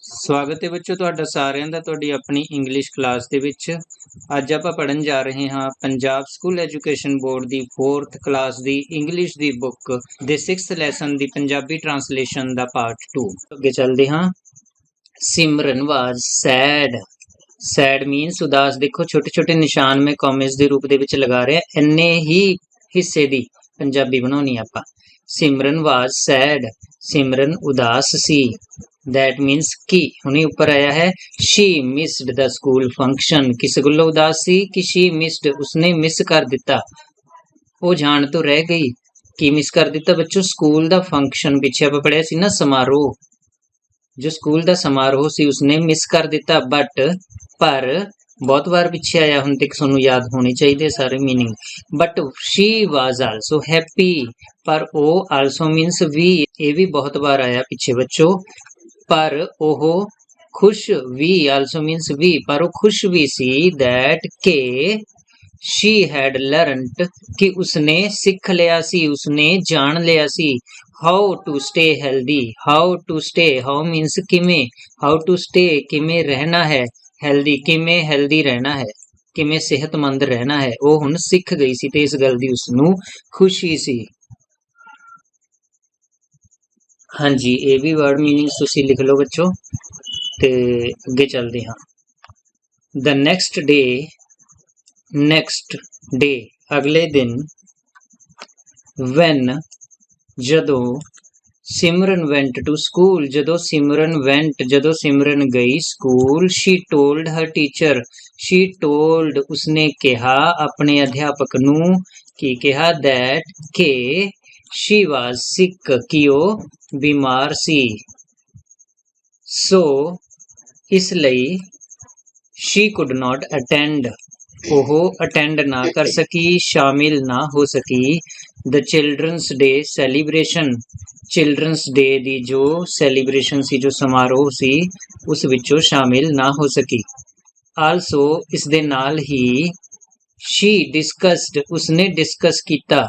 ਸਵਾਗਤ ਹੈ ਬੱਚੋ ਤੁਹਾਡਾ ਸਾਰਿਆਂ ਦਾ ਤੁਹਾਡੀ ਆਪਣੀ ਇੰਗਲਿਸ਼ ਕਲਾਸ ਦੇ ਵਿੱਚ। ਅੱਜ ਆਪਾਂ ਪੜ੍ਹਨ ਜਾ ਰਹੇ ਹਾਂ ਪੰਜਾਬ ਸਕੂਲ ਐਜੂਕੇਸ਼ਨ ਬੋਰਡ ਦੀ 4th ਕਲਾਸ ਦੀ ਇੰਗਲਿਸ਼ ਦੀ ਬੁੱਕ ਦੇ 6th ਲੈਸਨ ਦੀ ਪੰਜਾਬੀ ਟਰਾਂਸਲੇਸ਼ਨ ਦਾ ਪਾਰਟ 2। ਅੱਗੇ ਚੱਲਦੇ ਹਾਂ। ਸਿਮਰਨ ਵਾਜ਼ ਸੈਡ। ਸੈਡ ਮੀਨਸ ਉਦਾਸ। ਦੇਖੋ ਛੋਟੇ ਛੋਟੇ ਨਿਸ਼ਾਨ ਮੈਂ ਕੌਮੇਸ ਦੇ ਰੂਪ ਦੇ ਵਿੱਚ ਲਗਾ ਰਿਹਾ, ਇੰਨੇ ਹੀ ਹਿੱਸੇ ਦੀ ਪੰਜਾਬੀ ਬਣਾਉਣੀ ਆਪਾਂ। ਸਿਮਰਨ ਵਾਜ਼ ਸੈਡ, ਸਿਮਰਨ ਉਦਾਸ ਸੀ। That means ਕਿ ਹੁਣੇ ਉੱਪਰ ਆਇਆ ਹੈ she missed the school function। ਕਿਸ ਗੱਲੋਂ ਉਦਾਸ ਸੀ ਕਿ she missed ਉਸਨੇ ਮਿਸ ਕਰ ਦਿੱਤਾ, ਉਹ ਜਾਣ ਤੋਂ ਰਹਿ ਗਈ। ਕੀ ਮਿਸ ਕਰ ਦਿੱਤਾ ਬੱਚੋ? ਸਕੂਲ ਦਾ ਫੰਕਸ਼ਨ। ਪਿੱਛੇ ਆਪਾਂ ਪੜ੍ਹਿਆ ਸੀ ਨਾ ਸਮਾਰੋਹ, ਜੋ ਸਕੂਲ ਦਾ ਸਮਾਰੋਹ ਸੀ ਉਸਨੇ ਮਿਸ ਕਰ ਦਿੱਤਾ। ਬਟ ਪਰ ਬਹੁਤ ਵਾਰ ਪਿੱਛੇ ਆਇਆ, ਹੁਣ ਤੱਕ ਤੁਹਾਨੂੰ ਯਾਦ ਹੋਣੇ ਚਾਹੀਦੇ ਸਾਰੇ meaning. But she was also happy, ਪਰ ਉਹ also means ਵੀ, ਇਹ ਵੀ ਬਹੁਤ ਵਾਰ ਆਇਆ ਪਿੱਛੇ ਬੱਚੋ। ਪਰ ਉਹ ਖੁਸ਼ ਵੀ also means ਵੀ, ਪਰ ਉਹ ਖੁਸ਼ ਵੀ ਸੀ that ਕਿ she had learnt ਕਿ ਉਸਨੇ ਸਿੱਖ ਲਿਆ ਸੀ, ਉਸਨੇ ਜਾਣ ਲਿਆ ਸੀ। how to stay healthy, how to stay, how means ਕਿਵੇਂ, how to stay ਕਿਵੇਂ ਰਹਿਣਾ ਹੈ, healthy ਕਿਵੇਂ healthy ਰਹਿਣਾ ਹੈ, ਕਿਵੇਂ ਸਿਹਤਮੰਦ ਰਹਿਣਾ ਹੈ, ਉਹ ਹੁਣ ਸਿੱਖ ਗਈ ਸੀ ਤੇ ਇਸ ਗੱਲ ਦੀ ਉਸਨੂੰ ਖੁਸ਼ੀ ਸੀ। ਹਾਂਜੀ, ਇਹ ਵੀ ਵਰਡ ਮੀਨਿੰਗਸ ਤੁਸੀਂ ਲਿਖ ਲਓ ਬੱਚੋ ਤੇ ਅੱਗੇ ਚੱਲਦੇ ਹਾਂ। The next day ਅਗਲੇ ਦਿਨ। when ਜਦੋਂ। ਸਿਮਰਨ went to school ਜਦੋਂ ਸਿਮਰਨ ਗਈ school. she told her teacher, she told ਉਸਨੇ ਕਿਹਾ ਆਪਣੇ ਅਧਿਆਪਕ ਨੂੰ। ਕੀ ਕਿਹਾ? that ਕਿ she was sick ਕਿ ਉਹ ਬਿਮਾਰ ਸੀ। so ਇਸ ਲਈ she could not attend ਉਹ ਅਟੈਂਡ ਨਾ ਕਰ ਸਕੀ, ਸ਼ਾਮਿਲ ਨਾ ਹੋ ਸਕੀ। the children's day celebration children's day ਦੀ ਜੋ ਸੈਲੀਬ੍ਰੇਸ਼ਨ ਸੀ, ਜੋ ਸਮਾਰੋਹ ਸੀ, ਉਸ ਵਿੱਚੋਂ ਸ਼ਾਮਿਲ ਨਾ ਹੋ ਸਕੀ। also ਇਸ ਦੇ ਨਾਲ ਹੀ she discussed ਉਸਨੇ ਡਿਸਕਸ ਕੀਤਾ।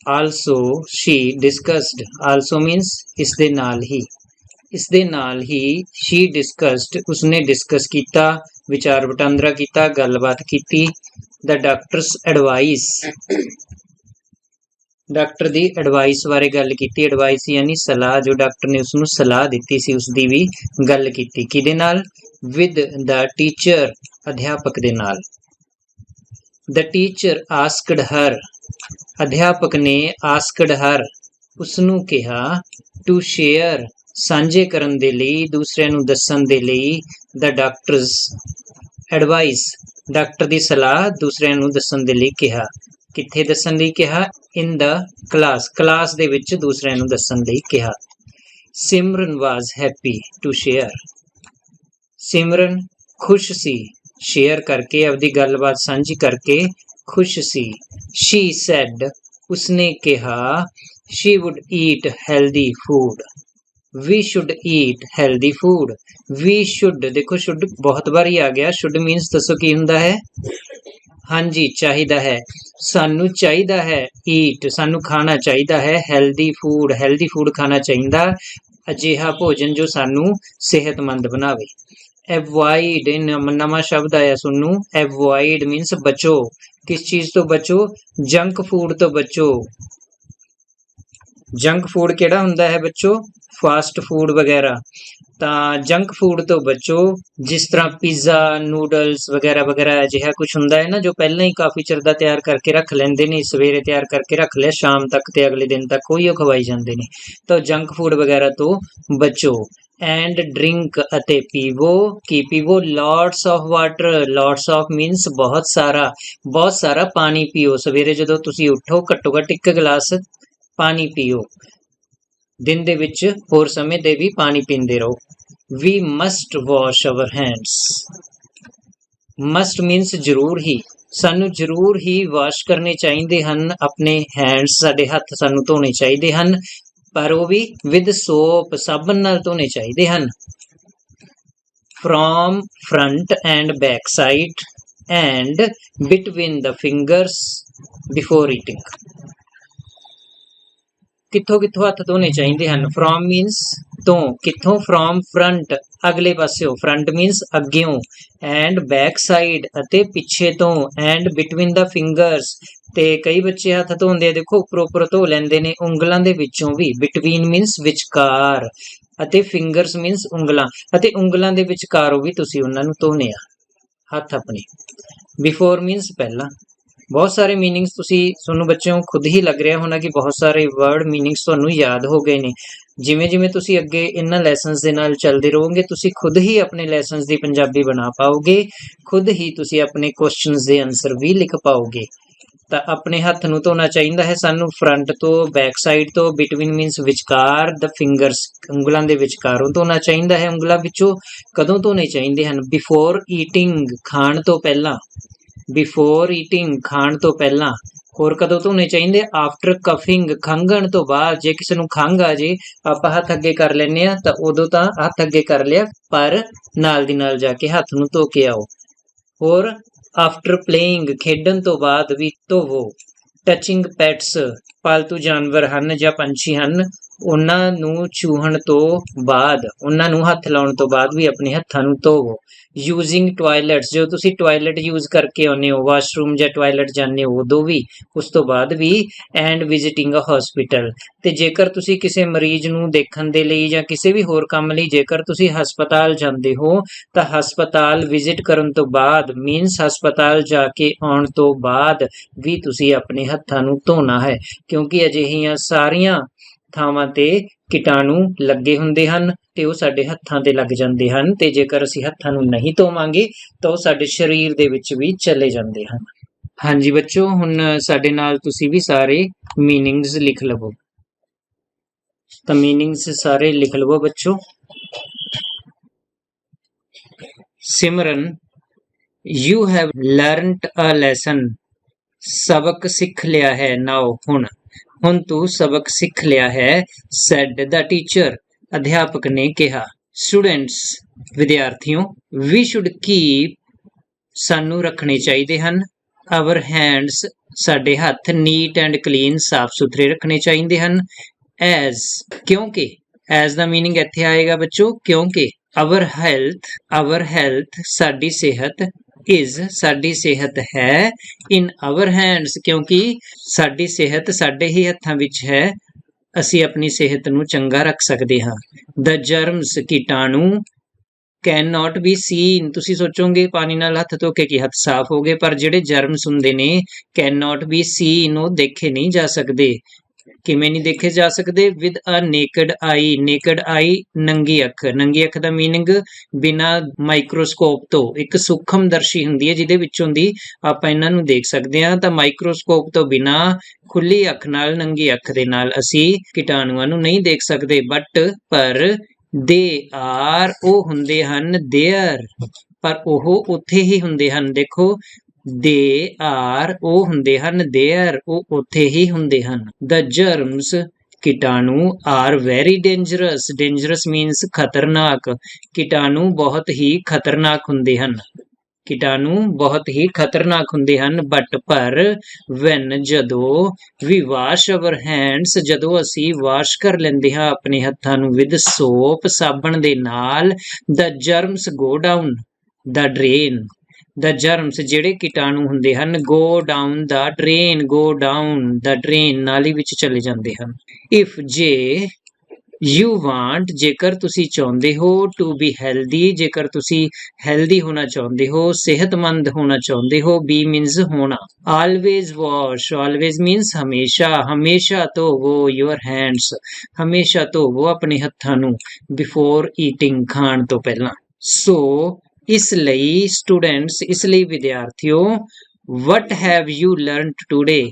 also she discussed also means ਇਸ ਦੇ ਨਾਲ ਹੀ, ਇਸ ਦੇ ਨਾਲ ਹੀ she discussed ਉਸਨੇ ਡਿਸਕਸ ਕੀਤਾ, ਵਿਚਾਰ ਵਟਾਂਦਰਾ ਕੀਤਾ, ਗੱਲਬਾਤ ਕੀਤੀ। the doctor's advice doctor the advice ਬਾਰੇ ਗੱਲ ਕੀਤੀ। ਐਡਵਾਈਸ ਯਾਨੀ ਸਲਾਹ, ਜੋ ਡਾਕਟਰ ਨੇ ਉਸਨੂੰ ਸਲਾਹ ਦਿੱਤੀ ਸੀ ਉਸਦੀ ਵੀ ਗੱਲ ਕੀਤੀ। ਕਿਹਦੇ ਨਾਲ? with the teacher ਅਧਿਆਪਕ ਦੇ ਨਾਲ। the teacher asked her ਅਧਿਆਪਕ ਨੇ asked her ਉਸਨੂੰ ਕਿਹਾ to share ਸਾਂਝੇ ਕਰਨ ਦੇ ਲਈ, ਦੂਸਰਿਆਂ ਨੂੰ ਦੱਸਣ ਦੇ ਲਈ। the doctor's advice ਡਾਕਟਰ ਦੀ ਸਲਾਹ ਦੂਸਰਿਆਂ ਨੂੰ ਦੱਸਣ ਦੇ ਲਈ ਕਿਹਾ। ਕਿੱਥੇ ਦੱਸਣ ਲਈ ਕਿਹਾ? in the ਕਲਾਸ ਦੇ ਵਿੱਚ ਦੂਸਰਿਆਂ ਨੂੰ ਦੱਸਣ ਲਈ ਕਿਹਾ। ਸਿਮਰਨ was happy to share ਸਿਮਰਨ ਖੁਸ਼ ਸੀ ਸ਼ੇਅਰ ਕਰਕੇ, ਆਪਦੀ ਗੱਲਬਾਤ ਸਾਂਝੀ ਕਰਕੇ ਖੁਸ਼ ਸੀ। she said ਉਸਨੇ ਕਿਹਾ she would eat healthy food we should eat healthy food we should ਦੇਖੋ should ਬਹੁਤ ਵਾਰੀ ਆ ਗਿਆ। should means ਦੱਸੋ ਕੀ ਹੁੰਦਾ ਹੈ? ਹਾਂਜੀ, ਚਾਹੀਦਾ ਹੈ, ਸਾਨੂੰ ਚਾਹੀਦਾ ਹੈ। eat ਸਾਨੂੰ ਖਾਣਾ ਚਾਹੀਦਾ ਹੈ। healthy food ਖਾਣਾ ਚਾਹੀਦਾ, ਅਜਿਹਾ ਭੋਜਨ ਜੋ ਸਾਨੂੰ ਸਿਹਤਮੰਦ ਬਣਾਵੇ। avoid ਨਵਾਂ ਸ਼ਬਦ ਆਇਆ ਸੁਣੋ। avoid means ਬਚੋ। ਕਿਸ ਚੀਜ਼ ਤੋਂ ਬਚੋ? ਜੰਕ ਫੂਡ ਤੋਂ ਬਚੋ। ਜੰਕ ਫੂਡ ਕਿਹੜਾ ਹੁੰਦਾ ਹੈ ਬੱਚੋ? ਫਾਸਟ ਫੂਡ ਵਗੈਰਾ। ਤਾਂ ਜੰਕ ਫੂਡ ਤੋਂ ਬਚੋ, ਜਿਸ ਤਰ੍ਹਾਂ ਪੀਜ਼ਾ, ਨੂਡਲਸ ਵਗੈਰਾ ਵਗੈਰਾ ਅਜਿਹਾ ਕੁਛ ਹੁੰਦਾ ਹੈ ਨਾ, ਜੋ ਪਹਿਲਾਂ ਹੀ ਕਾਫੀ ਚਿਰ ਦਾ ਤਿਆਰ ਕਰਕੇ ਰੱਖ ਲੈਂਦੇ ਨੇ। ਸਵੇਰੇ ਤਿਆਰ ਕਰਕੇ ਰੱਖ ਲਿਆ, ਸ਼ਾਮ ਤੱਕ ਤੇ ਅਗਲੇ ਦਿਨ ਤੱਕ ਉਹੀ ਖਵਾਈ ਜਾਂਦੇ ਨੇ। ਤਾਂ ਜੰਕ ਫੂਡ ਵਗੈਰਾ ਤੋਂ ਬਚੋ। ਐਂਡ ਡਰਿੰਕ ਅਤੇ ਪੀਵੋ। ਕੀ ਪੀਵੋ? Lots of water. Lots of means ਬਹੁਤ ਸਾਰਾ ਪਾਣੀ ਪੀਓ। ਸਵੇਰੇ ਜਦੋਂ ਤੁਸੀਂ ਉੱਠੋ ਘੱਟੋ ਘੱਟ 1 ਗਲਾਸ ਪਾਣੀ ਪੀਓ। ਦਿਨ ਦੇ ਵਿੱਚ ਹੋਰ ਸਮੇਂ ਤੇ ਵੀ ਪਾਣੀ ਪੀਂਦੇ ਰਹੋ। we must wash our hands must means ਜ਼ਰੂਰ ਹੀ, ਸਾਨੂੰ ਜ਼ਰੂਰ ਹੀ ਵਾਸ਼ ਕਰਨੇ ਚਾਹੀਦੇ ਹਨ ਆਪਣੇ ਹੈਂਡਸ, ਸਾਡੇ ਹੱਥ ਸਾਨੂੰ ਧੋਣੇ ਚਾਹੀਦੇ ਹਨ, ਪਰ ਉਹ ਵੀ with soap ਸਾਬਣ ਨਾਲ ਧੋਣੇ ਚਾਹੀਦੇ ਹਨ। from front and back side and between the fingers before eating ਕਿੱਥੋਂ ਕਿੱਥੋਂ ਹੱਥ ਧੋਣੇ ਚਾਹੀਦੇ ਹਨ। ਫਰੋਮ ਮੀਨਸ ਤੋਂ, ਕਿੱਥੋਂ, ਫਰੋਮ ਫਰੰਟ ਅਗਲੇ ਪਾਸਿਓਂ, ਫਰੰਟ ਮੀਨਸ ਅੱਗਿਓਂ, ਐਂਡ ਬੈਕ ਸਾਈਡ ਅਤੇ ਪਿੱਛੇ ਤੋਂ, ਐਂਡ ਬਿਟਵੀਨ ਦਾ ਫਿੰਗਰਸ। ਤੇ ਕਈ ਬੱਚੇ ਹੱਥ ਧੋਂਦੇ ਆ, ਦੇਖੋ ਉੱਪਰੋਂ ਉੱਪਰ ਧੋ ਲੈਂਦੇ ਨੇ, ਉਂਗਲਾਂ ਦੇ ਵਿੱਚੋਂ ਵੀ। ਬਿਟਵੀਨ ਮੀਨਸ ਵਿਚਕਾਰ, ਅਤੇ ਫਿੰਗਰਸ ਮੀਨਸ ਉਂਗਲਾਂ, ਅਤੇ ਉਂਗਲਾਂ ਦੇ ਵਿਚਕਾਰੋਂ ਵੀ ਤੁਸੀਂ ਉਹਨਾਂ ਨੂੰ ਧੋਣੇ ਆ ਹੱਥ ਆਪਣੇ। ਬਿਫੋਰ ਮੀਨਸ ਪਹਿਲਾਂ। ਬਹੁਤ ਸਾਰੇ ਮੀਨਿੰਗਸ ਤੁਹਾਨੂੰ ਬੱਚਿਓ ਖੁਦ ਹੀ ਲੱਗ ਰਿਹਾ ਹੋਣਾ ਕਿ ਬਹੁਤ ਸਾਰੇ ਵਰਡ ਮੀਨਿੰਗਸ ਤੁਹਾਨੂੰ ਯਾਦ ਹੋ ਗਏ ਨੇ। ਜਿਵੇਂ ਜਿਵੇਂ ਤੁਸੀਂ ਅੱਗੇ ਇਹਨਾਂ ਲੈਸਨਸ ਦੇ ਨਾਲ ਚੱਲਦੇ ਰਹੋਗੇ, ਤੁਸੀਂ ਖੁਦ ਹੀ ਆਪਣੇ ਲੈਸਨਸ ਦੀ ਪੰਜਾਬੀ ਬਣਾ ਪਾਓਗੇ, ਖੁਦ ਹੀ ਤੁਸੀਂ ਆਪਣੇ ਕੁਐਸਚਨਸ ਦੇ ਆਨਸਰ ਵੀ ਲਿਖ ਪਾਓਗੇ। ਤਾਂ ਆਪਣੇ ਹੱਥ ਨੂੰ ਧੋਣਾ ਚਾਹੀਦਾ ਹੈ ਸਾਨੂੰ ਫਰੰਟ ਤੋਂ, ਬੈਕ ਸਾਈਡ ਤੋਂ, ਬਿਟਵੀਨ ਮੀਨਸ ਵਿਚਕਾਰ, ਦ ਫਿੰਗਰਸ ਉਂਗਲਾਂ ਦੇ ਵਿਚਕਾਰੋਂ ਧੋਣਾ ਚਾਹੀਦਾ ਹੈ। ਉਂਗਲਾਂ ਵਿੱਚੋਂ ਕਦੋਂ ਧੋਣੇ ਚਾਹੀਦੇ ਹਨ? ਬਿਫੋਰ ਈਟਿੰਗ ਖਾਣ ਤੋਂ ਪਹਿਲਾਂ, ਬਿਫੋਰ ਈਟਿੰਗ ਖਾਣ ਤੋਂ ਪਹਿਲਾਂ। ਹੋਰ ਕਦੋਂ ਧੋਣੇ ਚਾਹੀਦੇ? ਆਫਟਰ ਕਫਿੰਗ ਖੰਘਣ ਤੋਂ ਬਾਅਦ। ਜੇ ਕਿਸੇ ਨੂੰ ਖੰਘ ਆ ਜੇ ਆਪਾਂ ਹੱਥ ਅੱਗੇ ਕਰ ਲੈਂਦੇ ਆ ਤਾਂ ਉਦੋਂ ਤਾਂ ਹੱਥ ਅੱਗੇ ਕਰ ਲਿਆ, ਪਰ ਨਾਲ ਦੀ ਨਾਲ ਜਾ ਕੇ ਹੱਥ ਨੂੰ ਧੋ ਕੇ ਆਓ। ਹੋਰ ਆਫਟਰ ਪਲੇਇੰਗ ਖੇਡਣ ਤੋਂ ਬਾਅਦ ਵੀ ਧੋਵੋ। ਟਚਿੰਗ ਪੈਟਸ ਪਾਲਤੂ ਜਾਨਵਰ ਹਨ ਜਾਂ ਪੰਛੀ ਹਨ, ਉਹਨਾਂ ਨੂੰ ਛੂਹਣ ਤੋਂ ਬਾਅਦ, ਉਹਨਾਂ ਨੂੰ ਹੱਥ ਲਾਉਣ ਤੋਂ ਬਾਅਦ ਵੀ ਆਪਣੇ ਹੱਥਾਂ ਨੂੰ ਧੋਵੋ। ਯੂਜ਼ਿੰਗ ਟੋਇਲਟਸ, ਜਦੋਂ ਤੁਸੀਂ ਟੋਇਲਟ ਯੂਜ਼ ਕਰਕੇ ਆਉਂਦੇ ਹੋ, ਵਾਸ਼ਰੂਮ ਜਾਂ ਟੋਇਲਟ ਜਾਂਦੇ ਹੋ ਉਦੋਂ ਵੀ, ਉਸ ਤੋਂ ਬਾਅਦ ਵੀ। ਐਂਡ ਵਿਜ਼ਿਟਿੰਗ ਅ ਹਸਪੀਟਲ, ਤੇ ਜੇਕਰ ਤੁਸੀਂ ਕਿਸੇ ਮਰੀਜ਼ ਨੂੰ ਦੇਖਣ ਦੇ ਲਈ ਜਾਂ ਕਿਸੇ ਵੀ ਹੋਰ ਕੰਮ ਲਈ ਜੇਕਰ ਤੁਸੀਂ ਹਸਪਤਾਲ ਜਾਂਦੇ ਹੋ ਤਾਂ ਹਸਪਤਾਲ ਵਿਜ਼ਿਟ ਕਰਨ ਤੋਂ ਬਾਅਦ ਮੀਨਸ ਹਸਪਤਾਲ ਜਾ ਕੇ ਆਉਣ ਤੋਂ ਬਾਅਦ ਵੀ ਤੁਸੀਂ ਆਪਣੇ ਹੱਥਾਂ ਨੂੰ ਧੋਣਾ ਹੈ, ਕਿਉਂਕਿ ਅਜਿਹੀਆਂ ਸਾਰੀਆਂ ਥਾਵਾਂ ਤੇ ਕੀਟਾਣੂ ਲੱਗੇ ਹੁੰਦੇ ਹਨ ਤੇ ਉਹ ਸਾਡੇ ਹੱਥਾਂ ਤੇ ਲੱਗ ਜਾਂਦੇ ਹਨ, ਤੇ ਜੇਕਰ ਅਸੀਂ ਹੱਥਾਂ ਨੂੰ ਨਹੀਂ ਧੋਵਾਂਗੇ ਤਾਂ ਉਹ ਸਾਡੇ ਸਰੀਰ ਦੇ ਵਿੱਚ ਵੀ ਚਲੇ ਜਾਂਦੇ ਹਨ। ਹਾਂਜੀ ਬੱਚੋ, ਹੁਣ ਸਾਡੇ ਨਾਲ ਤੁਸੀਂ ਵੀ ਸਾਰੇ ਮੀਨਿੰਗਸ ਲਿਖ ਲਵੋ। ਤਾਂ ਮੀਨਿੰਗਸ ਸਾਰੇ ਲਿਖ ਲਵੋ ਬੱਚੋ। Simran, you have learned a lesson, ਸਬਕ ਸਿੱਖ ਲਿਆ ਹੈ। ਨਾਓ ਹੁਣ ਤੂੰ ਸਬਕ ਸਿੱਖ ਲਿਆ ਹੈ। ਸੈਡ ਦਾ ਟੀਚਰ, ਅਧਿਆਪਕ ਨੇ ਕਿਹਾ। ਸਟੂਡੈਂਟਸ, ਵਿਦਿਆਰਥੀਓ, ਵੀ ਸ਼ੁੱਡ ਕੀਪ, ਸਾਨੂੰ ਰੱਖਣੇ ਚਾਹੀਦੇ ਹਨ। ਆਵਰ ਹੈਂਡਸ, ਸਾਡੇ ਹੱਥ, ਨੀਟ ਐਂਡ ਕਲੀਨ, ਸਾਫ ਸੁਥਰੇ ਰੱਖਣੇ ਚਾਹੀਦੇ ਹਨ। ਐਜ਼, ਕਿਉਂਕਿ, ਐਜ਼ ਦਾ ਮੀਨਿੰਗ ਇੱਥੇ ਆਏਗਾ ਬੱਚੋ ਕਿਉਂਕਿ। ਆਵਰ ਹੈਲਥ, ਸਾਡੀ ਸਿਹਤ, ਇਜ਼, ਸਾਡੀ ਸਿਹਤ ਹੈ। ਇਨ ਆਵਰ ਹੈਂਡਸ, ਕਿਉਂਕਿ ਸਾਡੀ ਸਿਹਤ ਸਾਡੇ ਹੀ ਹੱਥਾਂ ਵਿੱਚ ਹੈ, ਅਸੀਂ ਆਪਣੀ ਸਿਹਤ ਨੂੰ ਚੰਗਾ ਰੱਖ ਸਕਦੇ ਹਾਂ। ਦ ਜਰਮਸ, ਕੀਟਾਣੂ, ਕੈਨ ਨਾਟ ਬੀ ਸੀਨ, ਤੁਸੀਂ ਸੋਚੋਗੇ ਪਾਣੀ ਨਾਲ ਹੱਥ ਧੋ ਕੇ ਕੀ ਹੱਥ ਸਾਫ਼ ਹੋ ਗਏ, ਪਰ ਜਿਹੜੇ ਜਰਮਸ ਹੁੰਦੇ ਨੇ ਕੈਨ ਨਾਟ ਬੀ ਸੀਨ, ਉਹ ਦੇਖੇ ਨਹੀਂ ਜਾ ਸਕਦੇ। ਕਿਵੇਂ ਨਹੀਂ ਦੇਖੇ ਜਾ ਸਕਦੇ? With a naked eye, naked eye ਨੰਗੀ ਅੱਖ। ਨੰਗੀ ਅੱਖ ਦਾ ਮੀਨਿੰਗ ਬਿਨਾਂ ਮਾਈਕਰੋਸਕੋਪ ਤੋਂ, ਇੱਕ ਸੂਖਮਦਰਸ਼ੀ ਹੁੰਦੀ ਹੈ ਜਿਹਦੇ ਵਿੱਚੋਂ ਦੀ ਆਪਾਂ ਇਹਨਾਂ ਨੂੰ ਦੇਖ ਸਕਦੇ ਹਾਂ, ਤਾਂ ਮਾਈਕਰੋਸਕੋਪ ਤੋਂ ਬਿਨਾਂ ਖੁੱਲੀ ਅੱਖ ਨਾਲ, ਨੰਗੀ ਅੱਖ ਦੇ ਨਾਲ ਅਸੀਂ ਕੀਟਾਣੂਆਂ ਨੂੰ ਨਹੀਂ ਦੇਖ ਸਕਦੇ। ਪਰ ਦੇ ਆਰ, ਉਹ ਹੁੰਦੇ ਹਨ। ਦੇਅਰ, ਪਰ ਉਹ ਉੱਥੇ ਹੀ ਹੁੰਦੇ ਹਨ। ਦੇਖੋ, ਦੇ ਆਰ, ਉਹ ਹੁੰਦੇ ਹਨ। ਦੇਅਰ, ਉਹ ਉੱਥੇ ਹੀ ਹੁੰਦੇ ਹਨ। ਦ ਜਰਮਸ, ਕੀਟਾਣੂ, are very dangerous, dangerous means ਖਤਰਨਾਕ, ਕੀਟਾਣੂ ਬਹੁਤ ਹੀ ਖਤਰਨਾਕ ਹੁੰਦੇ ਹਨ। ਕੀਟਾਣੂ ਬਹੁਤ ਹੀ ਖਤਰਨਾਕ ਹੁੰਦੇ ਹਨ। ਪਰ ਵੈਨ, ਜਦੋਂ, ਵੀ ਵਾਸ਼ ਅਵਰ ਹੈਂਡਸ, ਜਦੋਂ ਅਸੀਂ ਵਾਸ਼ ਕਰ ਲੈਂਦੇ ਹਾਂ ਆਪਣੇ ਹੱਥਾਂ ਨੂੰ, ਵਿਦ ਸੋਪ, ਸਾਬਣ ਦੇ ਨਾਲ, ਦ ਜਰਮਸ ਗੋ ਡਾਊਨ ਦਾ ਡਰੇਨ, ਦ ਜਰਮਸ, ਜਿਹੜੇ ਕੀਟਾਣੂ ਹੁੰਦੇ ਹਨ, ਗੋ ਡਾਊਨ ਦਾ ਡਰੇਨ, ਗੋ ਡਾਊਨ ਦਾ ਡਰੇਨ, ਨਾਲੀ ਵਿੱਚ ਚਲੇ ਜਾਂਦੇ ਹਨ। ਇਫ, ਜੇ, ਯੂ ਵਾਂਟ, ਜੇਕਰ ਤੁਸੀਂ ਚਾਹੁੰਦੇ ਹੋ, ਟੂ ਬੀ ਹੈਲਦੀ, ਜੇਕਰ ਤੁਸੀਂ ਹੈਲਦੀ ਹੋਣਾ ਚਾਹੁੰਦੇ ਹੋ, ਸਿਹਤਮੰਦ ਹੋਣਾ ਚਾਹੁੰਦੇ ਹੋ, ਬੀ ਮੀਨਸ ਹੋਣਾ। ਆਲਵੇਜ਼ ਵਾਸ਼, ਆਲਵੇਜ਼ ਮੀਨਸ ਹਮੇਸ਼ਾ, ਹਮੇਸ਼ਾ ਧੋਵੋ ਯੂਅਰ ਹੈਂਡਸ, ਹਮੇਸ਼ਾ ਧੋਵੋ ਆਪਣੇ ਹੱਥਾਂ ਨੂੰ। ਬਿਫੋਰ ਈਟਿੰਗ, ਖਾਣ ਤੋਂ ਪਹਿਲਾਂ। ਸੋ, ਇਸ ਲਈ ਸਟੂਡੈਂਟਸ, ਇਸ ਲਈ ਵਿਦਿਆਰਥੀਓ, what have you learned today,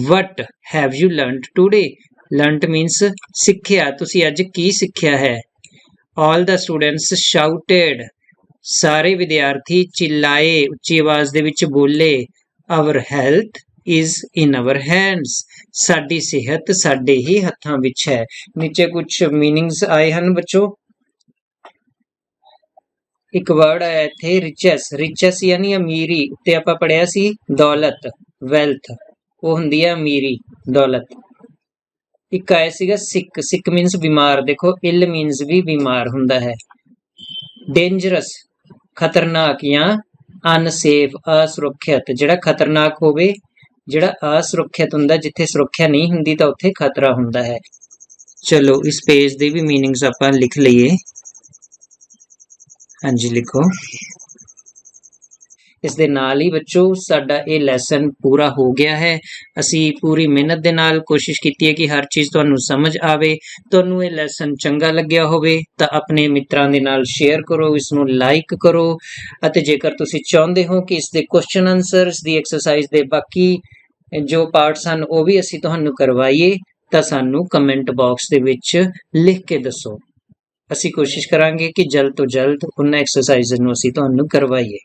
what have you learned today, learned means ਸਿੱਖਿਆ, ਤੁਸੀਂ ਅੱਜ ਕੀ ਸਿੱਖਿਆ ਹੈ। ਆਲ ਦਾ ਸਟੂਡੈਂਟਸ ਸ਼ਾਊਟਡ, ਸਾਰੇ ਵਿਦਿਆਰਥੀ ਚਿল্ਲਾਏ, ਉੱਚੀ ਆਵਾਜ਼ ਦੇ ਵਿੱਚ ਬੋਲੇ। Our health is in our hands, ਸਾਡੀ ਸਿਹਤ ਸਾਡੇ ਹੀ ਹੱਥਾਂ ਵਿੱਚ ਹੈ। ਨੀਚੇ ਕੁਝ ਮੀਨਿੰਗਸ ਆਏ ਹਨ ਬੱਚੋ। ਇੱਕ ਵਰਡ ਆਇਆ ਇੱਥੇ ਰਿਚੈਸ, ਰਿਚੈਸ ਯਾਨੀ ਅਮੀਰੀ, ਉੱਤੇ ਆਪਾਂ ਪੜਿਆ ਸੀ ਦੌਲਤ, ਵੈਲਥ, ਉਹ ਹੁੰਦੀ ਹੈ ਅਮੀਰੀ, ਦੌਲਤ। ਇੱਕ ਆਇਆ ਸੀਗਾ ਸਿੱਕ, ਸਿੱਕ ਮੀਨਸ ਬਿਮਾਰ। ਦੇਖੋ ਇਲ ਮੀਨਸ ਵੀ ਬਿਮਾਰ ਹੁੰਦਾ ਹੈ। ਡੇਂਜਰਸ ਖਤਰਨਾਕ ਜਾਂ ਅਨਸੇਫ ਅਸੁਰੱਖਿਅਤ। ਜਿਹੜਾ ਖਤਰਨਾਕ ਹੋਵੇ, ਜਿਹੜਾ ਅਸੁਰੱਖਿਅਤ ਹੁੰਦਾ, ਜਿੱਥੇ ਸੁਰੱਖਿਆ ਨਹੀਂ ਹੁੰਦੀ ਤਾਂ ਉੱਥੇ ਖਤਰਾ ਹੁੰਦਾ ਹੈ। ਚਲੋ ਇਸ ਪੇਜ ਦੇ ਵੀ ਮੀਨਿੰਗਸ ਆਪਾਂ ਲਿਖ ਲਈਏ। ਹਾਂਜੀ ਲਿਖੋ। ਇਸ ਦੇ ਨਾਲ ਹੀ ਬੱਚੋ ਸਾਡਾ ਇਹ ਲੈਸਨ ਪੂਰਾ ਹੋ ਗਿਆ ਹੈ। ਅਸੀਂ ਪੂਰੀ ਮਿਹਨਤ ਦੇ ਨਾਲ ਕੋਸ਼ਿਸ਼ ਕੀਤੀ ਹੈ ਕਿ ਹਰ ਚੀਜ਼ ਤੁਹਾਨੂੰ ਸਮਝ ਆਵੇ। ਤੁਹਾਨੂੰ ਇਹ ਲੈਸਨ ਚੰਗਾ ਲੱਗਿਆ ਹੋਵੇ ਤਾਂ ਆਪਣੇ ਮਿੱਤਰਾਂ ਦੇ ਨਾਲ ਸ਼ੇਅਰ ਕਰੋ, ਇਸ ਨੂੰ ਲਾਈਕ ਕਰੋ, ਅਤੇ ਜੇਕਰ ਤੁਸੀਂ ਚਾਹੁੰਦੇ ਹੋ ਕਿ ਇਸ ਦੇ ਕੁਐਸਚਨ ਆਨਸਰਸ ਦੀ ਐਕਸਰਸਾਈਜ਼ ਦੇ ਬਾਕੀ ਜੋ ਪਾਰਟਸ ਹਨ ਉਹ ਵੀ ਅਸੀਂ ਤੁਹਾਨੂੰ ਕਰਵਾਈਏ ਤਾਂ ਸਾਨੂੰ ਕਮੈਂਟ ਬਾਕਸ ਦੇ ਵਿੱਚ ਲਿਖ ਕੇ ਦੱਸੋ। ਅਸੀਂ ਕੋਸ਼ਿਸ਼ ਕਰਾਂਗੇ ਕਿ ਜਲਦ ਤੋਂ ਜਲਦ ਉਹਨਾਂ ਐਕਸਰਸਾਈਜ਼ ਨੂੰ ਅਸੀਂ ਤੁਹਾਨੂੰ ਕਰਵਾਈਏ।